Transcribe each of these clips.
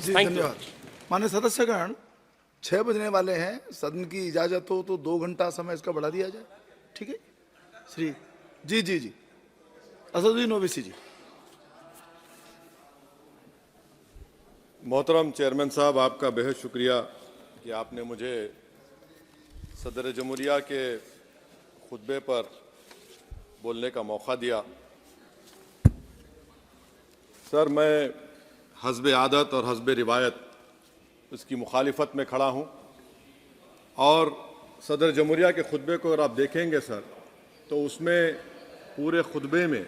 जी धन्यवाद। माननीय सदस्यगण, 6 बजने वाले हैं। सदन की इजाजत हो तो 2 घंटा समय इसका बढ़ा दिया जाए। ठीक है श्री जी असदुद्दीन ओवैसी जी। मोहतरम चेयरमैन साहब, आपका बेहद शुक्रिया कि आपने मुझे सदर जमहूरिया के खुतबे पर बोलने का मौका दिया। सर, मैं हस्ब आदत और हस्ब रिवायत इसकी मुखालिफत में खड़ा हूँ और सदर जमहूरिया के खुतबे को अगर आप देखेंगे सर, तो उसमें पूरे खुतबे में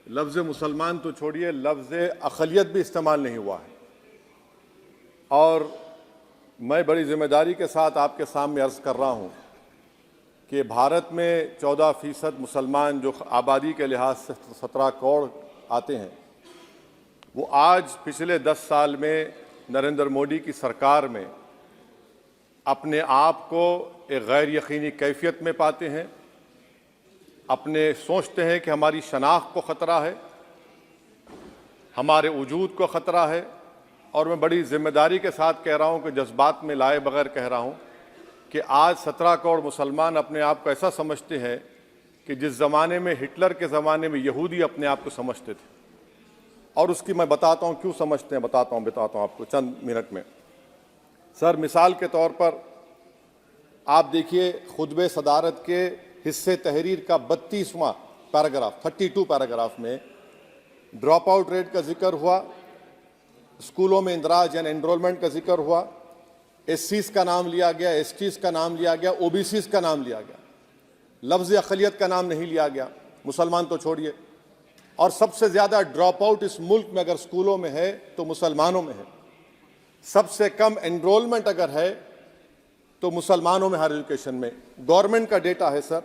लफ्ज़ मुसलमान तो छोड़िए, लफ्ज़ अक़लियत भी इस्तेमाल नहीं हुआ है। और मैं बड़ी ज़िम्मेदारी के साथ आपके सामने अर्ज़ कर रहा हूँ कि भारत में 14% मुसलमान जो आबादी के लिहाज से 17 करोड़ आते हैं, वो आज पिछले 10 साल में नरेंद्र मोदी की सरकार में अपने आप को एक गैर यकीनी कैफियत में पाते हैं। अपने सोचते हैं कि हमारी शनाख्त को ख़तरा है, हमारे वजूद को ख़तरा है। और मैं बड़ी ज़िम्मेदारी के साथ कह रहा हूँ कि जज्बात में लाए बगैर कह रहा हूँ कि आज 17 करोड़ मुसलमान अपने आप को ऐसा समझते हैं कि जिस ज़माने में हिटलर के ज़माने में यहूदी अपने आप को समझते थे। और उसकी मैं बताता हूँ क्यों समझते हैं, बताता हूँ आपको चंद मिनट में। सर, मिसाल के तौर पर आप देखिए, खुतबे सदारत के हिस्से तहरीर का 32वां पैराग्राफ 32 पैराग्राफ में ड्रॉप आउट रेट का जिक्र हुआ, स्कूलों में इंदराज यानी एनरोलमेंट का जिक्र हुआ, एससीज का नाम लिया गया, एसटीज का नाम लिया गया, ओबीसीज का नाम लिया गया, लफ्ज़ अक़लियत का नाम नहीं लिया गया, मुसलमान तो छोड़िए। और सबसे ज़्यादा ड्रॉप आउट इस मुल्क में अगर स्कूलों में है तो मुसलमानों में है। सबसे कम एनरोलमेंट अगर है तो मुसलमानों में हायर एजुकेशन में। गवर्नमेंट का डेटा है सर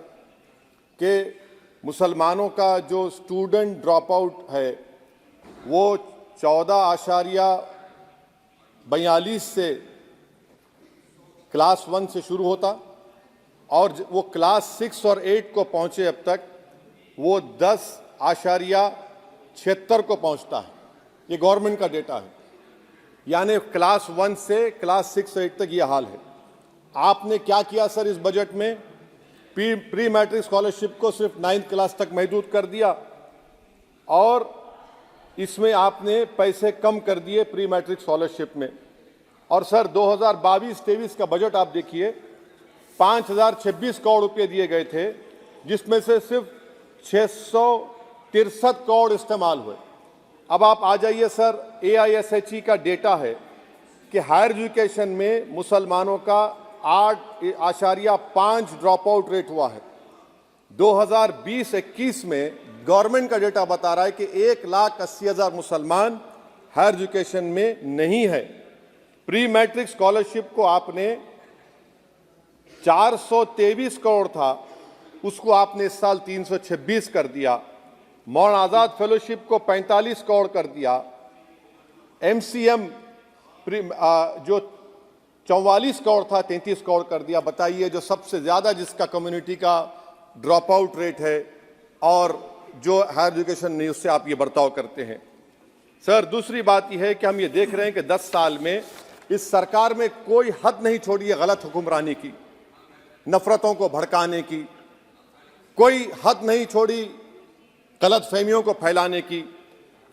कि मुसलमानों का जो स्टूडेंट ड्रॉप आउट है वो 14.42 से क्लास 1 से शुरू होता और वो क्लास 6 और 8 को पहुंचे अब तक वो 10.76 को पहुंचता है। ये गवर्नमेंट का डेटा है, यानी क्लास 1 से क्लास 6 8 तक ये हाल है। आपने क्या किया सर इस बजट में? प्री मैट्रिक स्कॉलरशिप को सिर्फ 9th क्लास तक महदूद कर दिया और इसमें आपने पैसे कम कर दिए प्री मैट्रिक स्कॉलरशिप में। और सर 2022-23 का बजट आप देखिए, 5026 करोड़ रुपए दिए गए थे, जिसमें से सिर्फ 663 करोड़ इस्तेमाल हुए। अब आप आ जाइए सर, AISHE का डेटा है कि हायर एजुकेशन में मुसलमानों का 8.5 ड्रॉप आउट रेट हुआ है। 2020-21 में गवर्नमेंट का डेटा बता रहा है कि 1,80,000 मुसलमान हायर एजुकेशन में नहीं है। प्री मैट्रिक स्कॉलरशिप को आपने 423 करोड़ था, उसको आपने इस साल 326 कर दिया। मौलाना आज़ाद फेलोशिप को 45 करोड़ कर दिया। MCM जो 44 करोड़ था 33 करोड़ कर दिया। बताइए, जो सबसे ज़्यादा जिसका कम्युनिटी का ड्रॉप आउट रेट है और जो हायर एजुकेशन नहीं, उससे आप ये बर्ताव करते हैं। सर, दूसरी बात यह है कि हम ये देख रहे हैं कि 10 साल में इस सरकार में कोई हद नहीं छोड़ी है गलत हुक्मरानी की, नफरतों को भड़काने की, कोई हद नहीं छोड़ी गलत फहमियों को फैलाने की,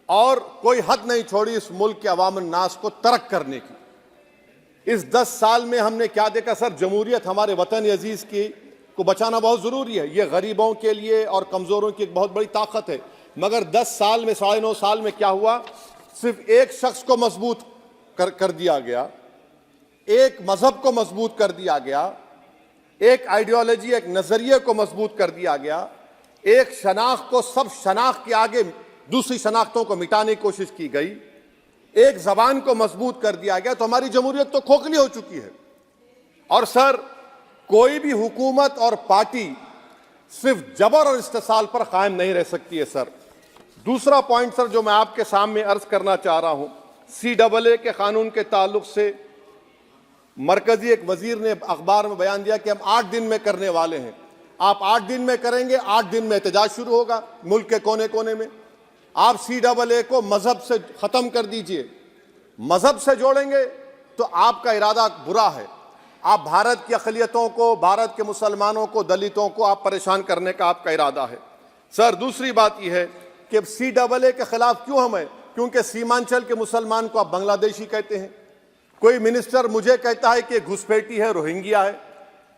और कोई हद नहीं छोड़ी इस मुल्क के अवाम नास को तर्क करने की। इस 10 साल में हमने क्या देखा सर? जमहूरियत हमारे वतन अजीज की को बचाना बहुत ज़रूरी है। ये गरीबों के लिए और कमज़ोरों की एक बहुत बड़ी ताकत है। मगर 10 साल में 9.5 साल में क्या हुआ? सिर्फ एक शख्स को मजबूत कर दिया गया, एक मजहब को मजबूत कर दिया गया, एक आइडियोलॉजी, एक नज़रिए को मजबूत कर दिया गया, एक शनाख्त को सब शनाख्त के आगे दूसरी शनाख्तों को मिटाने की कोशिश की गई, एक ज़बान को मजबूत कर दिया गया। तो हमारी जमहूरियत तो खोखली हो चुकी है। और सर, कोई भी हुकूमत और पार्टी सिर्फ जबर और इस्तेसाल पर कायम नहीं रह सकती है सर। दूसरा पॉइंट सर जो मैं आपके सामने अर्ज करना चाह रहा हूं, CAA के कानून के ताल्लुक से मरकजी एक वजीर ने अखबार में बयान दिया कि हम 8 दिन में करने वाले हैं। आप 8 दिन में करेंगे, 8 दिन में एहतजाज शुरू होगा मुल्क के कोने कोने में। आप CAA को मजहब से खत्म कर दीजिए, मजहब से जोड़ेंगे तो आपका इरादा बुरा है। आप भारत की अक़लियतों को, भारत के मुसलमानों को, दलितों को आप परेशान करने का आपका इरादा है। सर, दूसरी बात यह है कि CAA के खिलाफ क्यों हम हैं? क्योंकि सीमांचल के मुसलमान को आप बांग्लादेशी कहते हैं। कोई मिनिस्टर मुझे कहता है कि घुसपैठी है, रोहिंग्या है।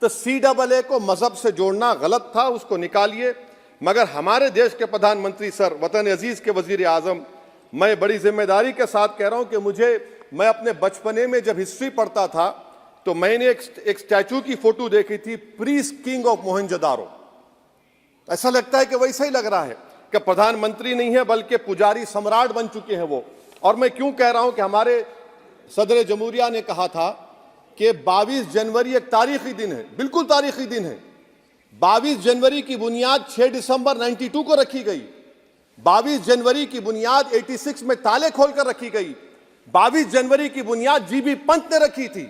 तो CAA को मजहब से जोड़ना गलत था, उसको निकालिए। मगर हमारे देश के प्रधानमंत्री सर, वतन अजीज के वजीर आजम, मैं बड़ी जिम्मेदारी के साथ कह रहा हूं कि मैं अपने बचपने में जब हिस्ट्री पढ़ता था तो मैंने एक स्टैचू की फोटो देखी थी, प्रीस्ट किंग ऑफ मोहनजोदारो। ऐसा लगता है कि वैसा ही लग रहा है कि प्रधानमंत्री नहीं है बल्कि पुजारी सम्राट बन चुके हैं वो। और मैं क्यों कह रहा हूं कि हमारे सदर जमहूरिया ने कहा था कि 22 जनवरी एक तारीखी दिन है, बिल्कुल तारीखी दिन है। 22 जनवरी की बुनियाद 6 दिसंबर 92 को रखी गई। 22 जनवरी की बुनियाद 86 में ताले खोलकर रखी गई। 22 जनवरी की बुनियाद GB पंत ने रखी थी,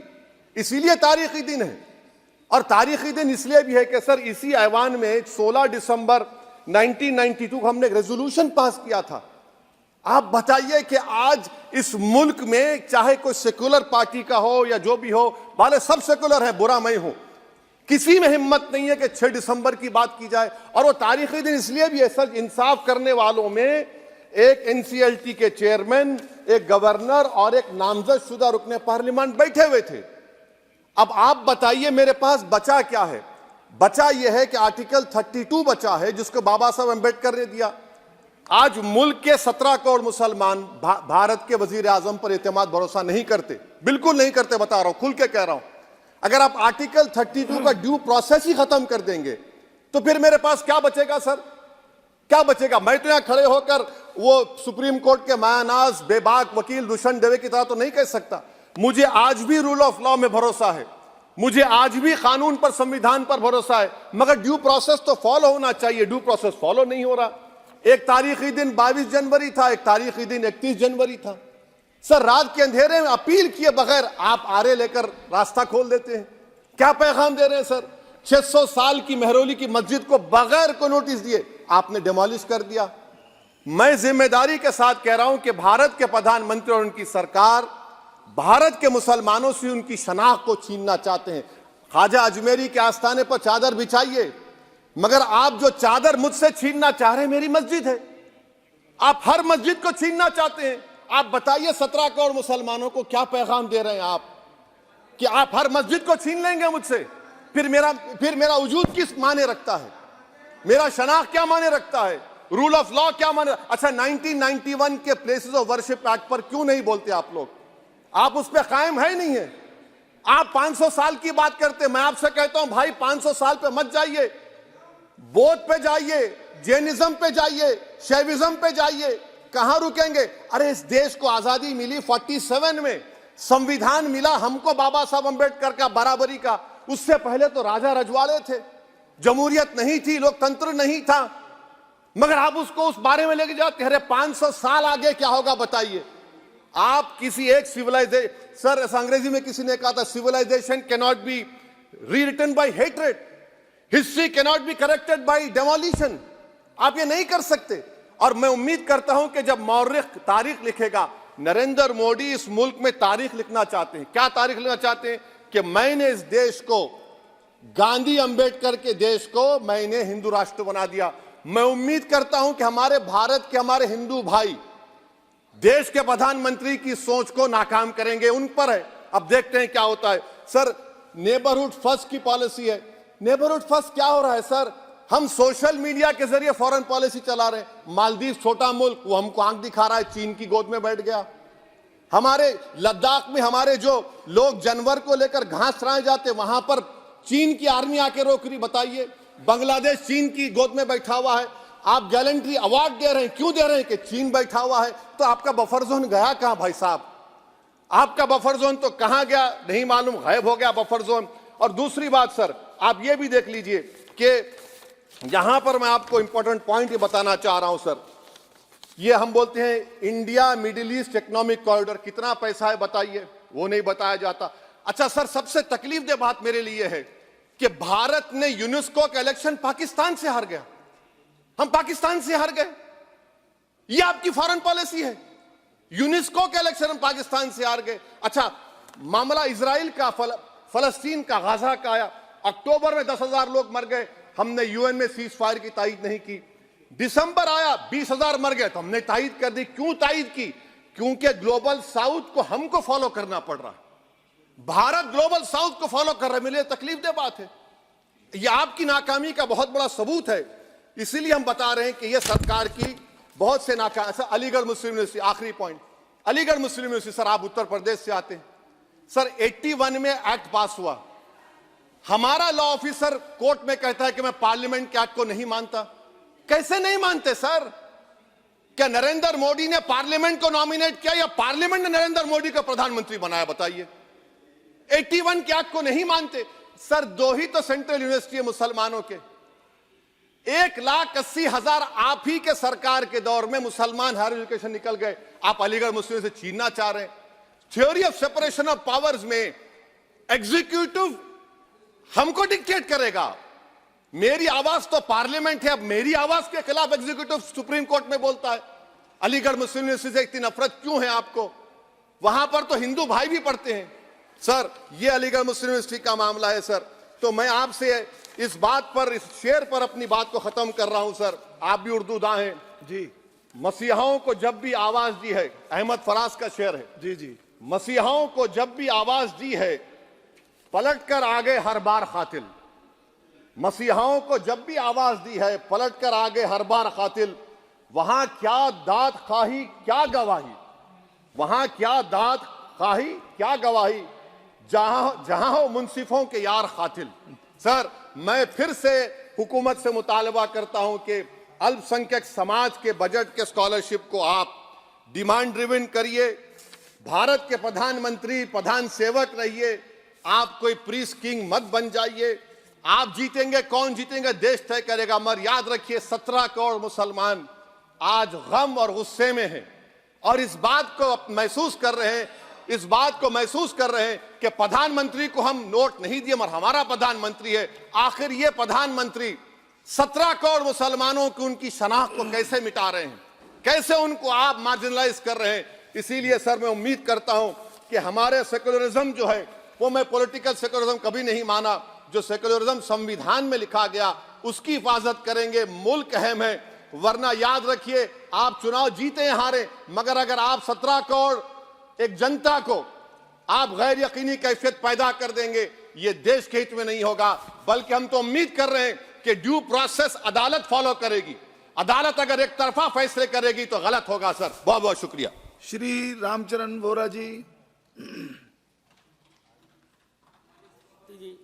इसीलिए तारीखी दिन है। और तारीखी दिन इसलिए भी है कि सर, इसी ऐवान में 16 दिसंबर 1992 को हमने एक रेजोल्यूशन पास किया था। आप बताइए कि आज इस मुल्क में चाहे कोई सेकुलर पार्टी का हो या जो भी हो, वाले सब सेकुलर है, बुरा मैं हूं, किसी में हिम्मत नहीं है कि 6 दिसंबर की बात की जाए। और वो तारीखी दिन इसलिए भी है सर, इंसाफ करने वालों में एक NCLT के चेयरमैन, एक गवर्नर और एक नामजद शुदा रुकने पार्लियामेंट बैठे हुए थे। अब आप बताइए मेरे पास बचा क्या है? बचा यह है कि आर्टिकल 32 बचा है, जिसको बाबा साहब अम्बेडकर ने दिया। आज मुल्क के 17 करोड़ मुसलमान भारत के वजीर आजम पर एतमाद भरोसा नहीं करते, बिल्कुल नहीं करते, बता रहा हूं, खुल के कह रहा हूं। अगर आप आर्टिकल 32 का ड्यू प्रोसेस ही खत्म कर देंगे तो फिर मेरे पास क्या बचेगा सर? क्या बचेगा? मैं तो यहां खड़े होकर वो सुप्रीम कोर्ट के मायानाज बेबाक वकील दुष्यंत दवे की तरह तो नहीं कह सकता। मुझे आज भी रूल ऑफ लॉ में भरोसा है, मुझे आज भी कानून पर, संविधान पर भरोसा है, मगर ड्यू प्रोसेस तो फॉलो होना चाहिए। ड्यू प्रोसेस फॉलो नहीं हो रहा। एक तारीखी दिन 22 जनवरी था, एक तारीखी दिन 31 जनवरी था। सर, रात के अंधेरे में अपील किए बगैर आप आरे लेकर रास्ता खोल देते हैं। क्या पैगाम दे रहे हैं सर? 600 साल की मेहरौली की मस्जिद को बगैर को नोटिस दिए आपने डिमोलिश कर दिया। मैं जिम्मेदारी के साथ कह रहा हूं कि भारत के प्रधानमंत्री और उनकी सरकार भारत के मुसलमानों से उनकी शनाख्त को छीनना चाहते हैं। ख्वाजा अजमेरी के आस्थाने पर चादर बिछाइए, मगर आप जो चादर मुझसे छीनना चाह रहे हैं, मेरी मस्जिद है, आप हर मस्जिद को छीनना चाहते हैं। आप बताइए 17 करोड़ मुसलमानों को क्या पैगाम दे रहे हैं आप कि आप हर मस्जिद को छीन लेंगे मुझसे? फिर मेरा वजूद किस माने रखता है? मेरा शनाख्त क्या माने रखता है? रूल ऑफ लॉ क्या माने? अच्छा, 1991 के प्लेसेस ऑफ वर्शिप एक्ट पर क्यों नहीं बोलते आप लोग? आप उस पर कायम है नहीं है। आप 500 साल की बात करते, मैं आपसे कहता हूं भाई 500 साल पे मत जाइए, बौद्ध पे जाइए, जैनिज्म पे जाइए, शैविज्म पे जाइए, कहां रुकेंगे? अरे इस देश को आजादी मिली 47 में, संविधान मिला हमको बाबा साहब अम्बेडकर का, बराबरी का। उससे पहले तो राजा रजवाड़े थे, जमहूरियत नहीं थी, लोकतंत्र नहीं था, मगर आप उसको उस बारे में लेके जाते हैं। अरे 500 साल आगे क्या होगा बताइए? आप किसी एक सिविलाइजेशन, सर अंग्रेजी में किसी ने कहा था, civilization can not be rewritten by hatred, history can not be corrected by demolition. आप ये नहीं कर सकते। और मैं उम्मीद करता हूं कि जब मौर्रिख तारीख लिखेगा, नरेंद्र मोदी इस मुल्क में तारीख लिखना चाहते हैं। क्या तारीख लिखना चाहते हैं? कि मैंने इस देश को, गांधी अंबेडकर के देश को मैंने हिंदू राष्ट्र बना दिया। मैं उम्मीद करता हूं कि हमारे भारत के हमारे हिंदू भाई देश के प्रधानमंत्री की सोच को नाकाम करेंगे, उन पर है। अब देखते हैं क्या होता है। सर, नेबरहुड फर्स्ट की पॉलिसी है। नेबरहुड फर्स्ट क्या हो रहा है सर? हम सोशल मीडिया के जरिए फॉरेन पॉलिसी चला रहे हैं। मालदीव छोटा मुल्क, वो हमको आंख दिखा रहा है, चीन की गोद में बैठ गया। हमारे लद्दाख में हमारे जो लोग जानवर को लेकर घास चराए जाते, वहां पर चीन की आर्मी आके रोक रही। बताइए, बांग्लादेश चीन की गोद में बैठा हुआ है। आप गैलेंट्री अवार्ड दे रहे हैं, क्यों दे रहे हैं? कि चीन बैठा हुआ है। तो आपका बफर जोन गया कहां भाई साहब? आपका बफर जोन तो कहां गया नहीं मालूम, गायब हो गया बफर जोन। और दूसरी बात सर, आप ये भी देख लीजिए कि यहां पर मैं आपको इंपॉर्टेंट पॉइंट ये बताना चाह रहा हूं सर। ये हम बोलते हैं India middle east economic corridor, कितना पैसा है बताइए? वो नहीं बताया जाता। अच्छा सर, सबसे तकलीफ दे बात मेरे लिए है कि भारत ने यूनेस्को का इलेक्शन पाकिस्तान से हार गया। हम पाकिस्तान से हार गए। ये आपकी फॉरेन पॉलिसी है। यूनेस्को के इलेक्शन में पाकिस्तान से हार गए। अच्छा, मामला इजराइल का, फलस्तीन का, गाजा का आया, अक्टूबर में 10,000 लोग मर गए, हमने यूएन में सीज फायर की तायीद नहीं की। दिसंबर आया, 20,000 मर गए, तो हमने तायीद कर दी। क्यों तायीद की? क्योंकि ग्लोबल साउथ को हमको फॉलो करना पड़ रहा है। भारत ग्लोबल साउथ को फॉलो कर रहा है, मेरे लिए तकलीफ दे बात है। यह आपकी नाकामी का बहुत बड़ा सबूत है। इसीलिए हम बता रहे हैं कि यह सरकार की बहुत से नाकाम। सर, अलीगढ़ मुस्लिम यूनिवर्सिटी, आखिरी पॉइंट, अलीगढ़ मुस्लिम यूनिवर्सिटी, सर आप उत्तर प्रदेश से आते हैं, सर 81 में एक्ट पास हुआ, हमारा लॉ ऑफिसर कोर्ट में कहता है कि मैं पार्लियामेंट के एक्ट को नहीं मानता। कैसे नहीं मानते सर? क्या नरेंद्र मोदी ने पार्लियामेंट को नॉमिनेट किया या पार्लियामेंट ने नरेंद्र मोदी को प्रधानमंत्री बनाया? बताइए। 81 के एक्ट को नहीं मानते। सर, 2 ही तो सेंट्रल यूनिवर्सिटी है मुसलमानों के, 1,80,000 आप ही के सरकार के दौर में मुसलमान हायर एजुकेशन निकल गए। आप अलीगढ़ मुस्लिम से छीनना चाह रहे हैं। Theory of separation of powers में एग्जीक्यूटिव हमको डिक्टेट करेगा। मेरी आवाज तो पार्लियामेंट है, अब मेरी आवाज के खिलाफ एग्जीक्यूटिव सुप्रीम कोर्ट में बोलता है। अलीगढ़ मुस्लिम यूनिवर्सिटी से इतनी नफरत क्यों है आपको? वहां पर तो हिंदू भाई भी पढ़ते हैं। सर, ये अलीगढ़ मुस्लिम यूनिवर्सिटी का मामला है सर। तो मैं आपसे इस बात पर, इस शेर पर अपनी बात को खत्म कर रहा हूं सर। आप भी उर्दू दां हैं जी। मसीहाओं को जब भी आवाज दी है, अहमद फराज का शेर है जी जी। मसीहाओं को जब भी आवाज दी है, पलट कर आगे हर बार कातिल। मसीहाओं को जब भी आवाज दी है, पलट कर आगे हर बार कातिल। वहां क्या दाद खाही क्या गवाही, वहां क्या दाद खाही क्या गवाही, जहां हो मुंसिफों के यार कातिल। सर, मैं फिर से हुकूमत से मुतालबा करता हूं कि अल्पसंख्यक समाज के बजट के स्कॉलरशिप को आप डिमांड ड्रिवन करिए। भारत के प्रधानमंत्री, प्रधान सेवक रहिए। आप कोई प्रीस किंग मत बन जाइए। आप जीतेंगे, कौन जीतेंगे देश तय करेगा। मगर याद रखिए, 17 करोड़ मुसलमान आज गम और गुस्से में हैं और इस बात को महसूस कर रहे हैं, इस बात को महसूस कर रहे हैं कि प्रधानमंत्री को हम नोट नहीं दिए मगर हमारा प्रधानमंत्री है। आखिर ये प्रधानमंत्री 17 करोड़ मुसलमानों की उनकी शनाख्त को कैसे मिटा रहे हैं, कैसे उनको आप मार्जिनलाइज कर रहे हैं। इसीलिए सर, मैं उम्मीद करता हूं कि हमारे सेक्युलरिज्म जो है, वो मैं पॉलिटिकल सेक्युलरिज्म कभी नहीं माना। जो सेक्युलरिज्म संविधान में लिखा गया उसकी हिफाजत करेंगे। मुल्क अहम है, वरना याद रखिए, आप चुनाव जीते या हारे, मगर अगर आप 17 करोड़ एक जनता को आप गैर यकीनी कैफियत पैदा कर देंगे, ये देश के हित में नहीं होगा। बल्कि हम तो उम्मीद कर रहे हैं कि ड्यू प्रोसेस अदालत फॉलो करेगी। अदालत अगर एक तरफा फैसले करेगी तो गलत होगा। सर, बहुत बहुत शुक्रिया। श्री रामचरण वोरा जी। जी